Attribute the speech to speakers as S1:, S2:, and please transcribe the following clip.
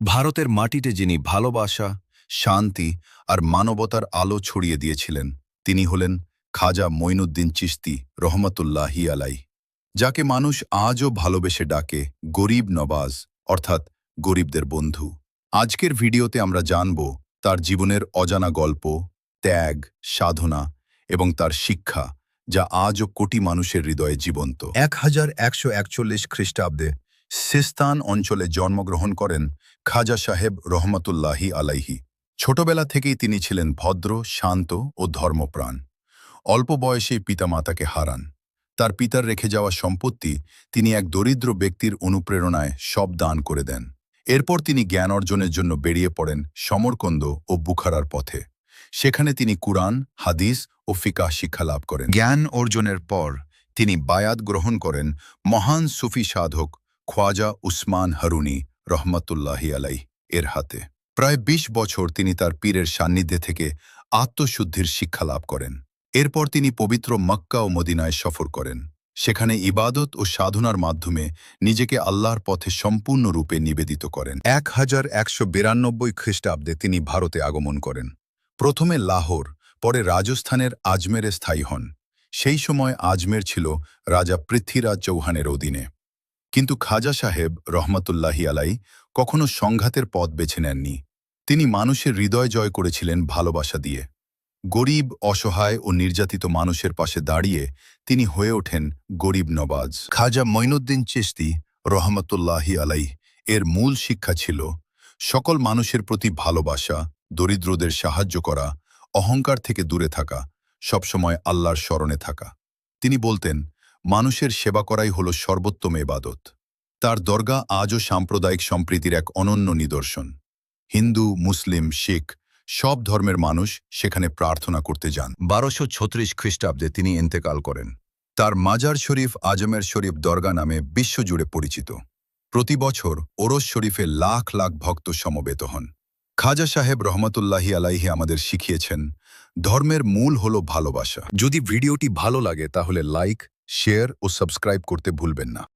S1: ভারতের মাটিতে যিনি ভালোবাসা, শান্তি আর মানবতার আলো ছড়িয়ে দিয়েছিলেন তিনি হলেন খাজা মঈনুদ্দিন চিশতি রহমতুল্লাহি আলাই, যাকে মানুষ আজও ভালোবেসে ডাকে গরিব নওয়াজ, অর্থাৎ গরিবদের বন্ধু। আজকের ভিডিওতে আমরা জানব তার জীবনের অজানা গল্প, ত্যাগ, সাধনা এবং তার শিক্ষা, যা আজও কোটি মানুষের হৃদয়ে জীবন্ত। 1141 খ্রিস্টাব্দে সিস্তান অঞ্চলে জন্মগ্রহণ করেন খাজা সাহেব রহমতুল্লাহি আলাইহি। ছোটবেলা থেকেই তিনি ছিলেন ভদ্র, শান্ত ও ধর্মপ্রাণ। অল্প বয়সেই পিতামাতাকে হারান। তার পিতার রেখে যাওয়া সম্পত্তি তিনি এক দরিদ্র ব্যক্তির অনুপ্রেরণায় সব দান করে দেন। এরপর তিনি জ্ঞান অর্জনের জন্য বেরিয়ে পড়েন সমরকন্দ ও বুখারার পথে। সেখানে তিনি কুরআন, হাদিস ও ফিকাহ শিক্ষা লাভ করেন। জ্ঞান অর্জনের পর তিনি বায়াত গ্রহণ করেন মহান সুফি সাধক খ্বাজা উসমান হারুনি রহমতুল্লাহি আলাই এর হাতে। প্রায় ২০ বছর তিনি তার পীরের সান্নিধ্যে থেকে আত্মশুদ্ধির শিক্ষা লাভ করেন। এরপর তিনি পবিত্র মক্কা ও মদিনায় সফর করেন। সেখানে ইবাদত ও সাধনার মাধ্যমে নিজেকে আল্লাহর পথে সম্পূর্ণরূপে নিবেদিত করেন। 1192 খ্রিস্টাব্দে তিনি ভারতে আগমন করেন। প্রথমে লাহোর, পরে রাজস্থানের আজমেরে স্থায়ী হন। সেই সময় আজমের ছিল রাজা পৃথ্বীরাজ চৌহানের অধীনে। কিন্তু খাজা সাহেব রহমতুল্লাহি আলাই কখনো সংঘাতের পথ বেছে নেননি। তিনি মানুষের হৃদয় জয় করেছিলেন ভালোবাসা দিয়ে। গরিব, অসহায় ও নির্যাতিত মানুষের পাশে দাঁড়িয়ে তিনি হয়ে ওঠেন গরিব নওয়াজ। খাজা মঈনুদ্দিন চিশতি রহমতুল্লাহি আলাই এর মূল শিক্ষা ছিল সকল মানুষের প্রতি ভালোবাসা, দরিদ্রদের সাহায্য করা, অহংকার থেকে দূরে থাকা, সবসময় আল্লাহর স্মরণে থাকা। তিনি বলতেন, মানুষের সেবা করাই হল সর্বোত্তম ইবাদত। তার দরগা আজও সাম্প্রদায়িক সম্প্রীতির এক অনন্য নিদর্শন। হিন্দু, মুসলিম, শিখ সব ধর্মের মানুষ সেখানে প্রার্থনা করতে যান। 1236 খ্রিস্টাব্দে তিনি ইন্তেকাল করেন। তার মাজার শরীফ আজমের শরীফ দরগা নামে বিশ্বজুড়ে পরিচিত। প্রতি বছর ওরস শরীফে লাখ লাখ ভক্ত সমবেত হন। খাজা সাহেব রহমতুল্লাহি আলাইহি আমাদের শিখিয়েছেন, ধর্মের মূল হল ভালোবাসা। যদি ভিডিওটি ভালো লাগে তাহলে লাইক, শেয়ার ও সাবস্ক্রাইব করতে ভুলবেন না।